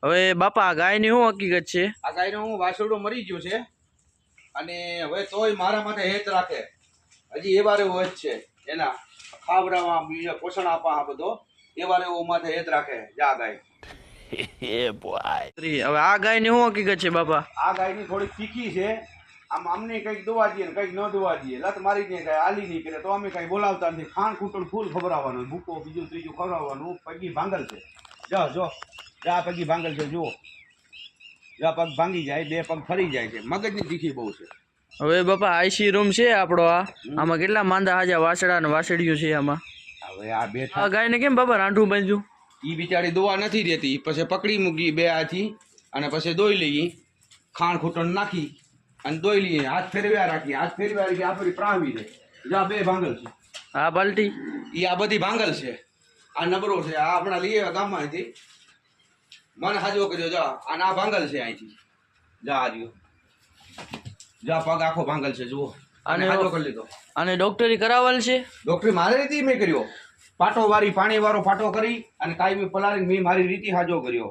હવે બાપા આ ગાયની શું હકીકત છે? આ ગાયનું વાછરડું મરી ગયું છે અને હવે તોય મારા માટે હેત રાખે, હજી એ વારે હોય જ છે એના ખાવડાવવા બીજા પોષણ આપવા આ બધો એ વારે એવો માથે હેત રાખે જા ગાય. હવે આ ગાયની શું હકીકત છે બાપા? આ ગાયની થોડીક તીખી છે, આમ અમને કંઈક દોવા દઈએ ને કંઈક ન દોવા દઈએ, લત મારી દઈએ કાંઈ હાલી નહીં કરે તો અમે કાંઈ બોલાવતા નથી. ખાણ ખૂટણ ફૂલ ખવડાવવાનું, ભૂકો બીજું ત્રીજું ખવડાવવાનું. પગી ભાંગલ છે, જો આ પગી ભાંગલ છે, જુઓ જા પગ ભાંગી જાય, બે પગ ફરી જાય છે, મગજની તીખી બહુ છે. હવે બાપા આઈસી રૂમ છે આપણો, આમાં કેટલા માંદા હાજા વાસડા ને વાસળીઓ છે આમાં? હવે આ બેઠા આ ગાયને કેમ બાપા રાંઠું બાંધ્યું? ઈ બિચારી દોવા નથી દેતી, પછી પકડી મૂકી બે હાથી અને પછી દોઈ લઈએ, ખાણ ખૂટણ નાખી અને દોઈ લઈએ, હાથ ફેરવ્યા રાખીએ, હાથ ફેરવ્યા રાખી આ ફરી પ્રાવી દે. જા બે ભાંગલ છે, આ બાલટી ઈ આ બધી ભાંગલ છે, આ નબરો છે, આ આપણા લઈ આવ્યા ગામમાંથી, મન હાજો કર્યો. જા આ ના ભાંગલ છે અહીંથી, જા આર્યો જા પગ આખો ભાંગલ છે, જુઓ અને હાજો કરી લીધો. અને ડોક્ટરી કરાવેલ છે? ડોક્ટરી મારી રીતે મેં કર્યો, પાટો વાળી પાણી વાળો પાટો કરી અને કાયમી પલાળી મેં મારી રીતે હાજો કર્યો.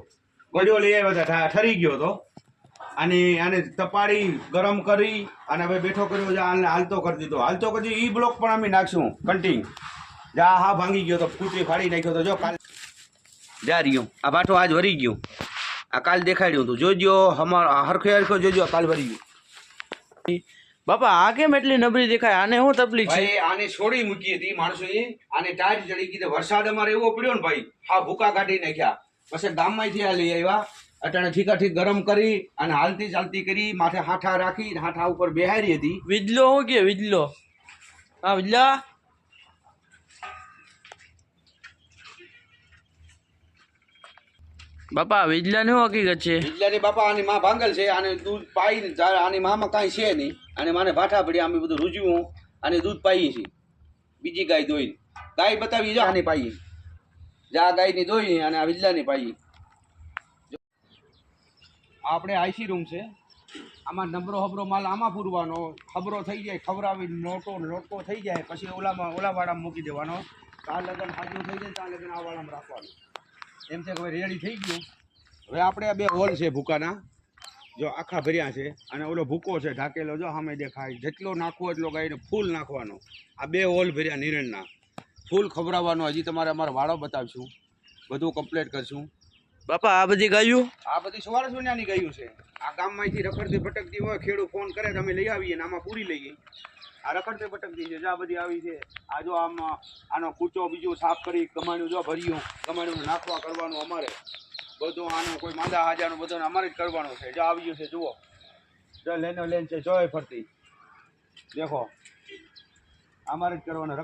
ગળ્યો લઈ આવ્યા હતા, ઠરી ગયો હતો, અને આને તપાડી ગરમ કરી અને હવે બેઠો કર્યો, જા આને હાલતો કરી દીધો. હાલતો કરી ઈ બ્લોક પણ અમે નાખશું કન્ટિંગ. જા હા ભાંગી ગયો તો, કૂતરી ફાડી નાખ્યો તો, જો કાલ જા રહ્યો આ પાટો આજ વરી ગયો, આ કાલ દેખાડ્યું હતું, જોજો હરખે હરખો જોજો કાલ વરી ગયું. બાપા આ કેમ એટલી નબળી દેખાય? આને શું તકલીફ છે? ભાઈ આને છોડી મૂકી હતી માણસોએ, આને ટાઈટ ચડી ગઈ. વરસાદ અમારે એવો પડ્યો ને ભાઈ, હા ભૂકા કાઢી નાખ્યા. પછી ગામમાંથી આ લઈ આવ્યા, અટાણે ઠીક ગરમ કરી અને હાલતી ચાલતી કરી, માથે હાઠા રાખી, હાઠા ઉપર બેહારી હતી. વિજલો શું કે વિજલો? હા વિજલા બાપા વિજલા ની શું હકીકત છે? વિજલાની બાપા આની માં ભાંગલ છે, આને દૂધ પાઈ, આની મામાં કાંઈ છે નહીં, અને માને ભાઠા પડ્યા, અમે બધું રૂજ્યું અને દૂધ પાઈએ છીએ. બીજી ગાય દોઈને ગાય બતાવી, જો આની પાઈએ, જા ગાયની દોઈ અને આ વિજલાની પાઈએ. આપણે આઈસી રૂમ છે, આમાં નબરો હબરો માલ આમાં પૂરવાનો, ખબરો થઈ જાય, ખવડાવી લોટકો થઈ જાય, પછી ઓલા વાળામાં મૂકી દેવાનો. ત્યાં લગન હાજર થઈ જાય, ત્યાં લગન આ વાળામાં રાખવાનું. એમ છે કે હવે રેડી થઈ ગયું. હવે આપણે આ બે હોલ છે ભૂકાના, જો આખા ભર્યા છે, અને ઓલો ભૂકો છે ઢાકેલો, જો સામે દેખાય. જેટલો નાખવો એટલો ગાયને ફૂલ નાખવાનો. આ બે હોલ ભર્યા નિરણના, ફૂલ ખવડાવવાનો. હજી તમારે અમારો વાળો બતાવશું, બધું કમ્પ્લીટ કરશું. બાપા આ બધી ગાયું? આ બધી સવાર સોન્યાની ગાયું છે. આ ગામમાંથી રખડતી ભટકતી હોય, ખેડૂત ફોન કરે તો અમે લઈ આવીએ ને આમાં પૂરી લઈએ. આ રખડતી ભટકતી છે, આ બધી આવી છે. આ જો આમાં આનો કૂચો બીજું સાફ કરી, કમાણું જો ભર્યું, કમાણું નાખવા કરવાનું અમારે બધું. આનું કોઈ માંદા હાજાનું બધું અમારે જ કરવાનું છે. જો આવી ગયું છે, જુઓ જો લેન છે, જોય ફરતી દેખો અમારે જ કરવાનું.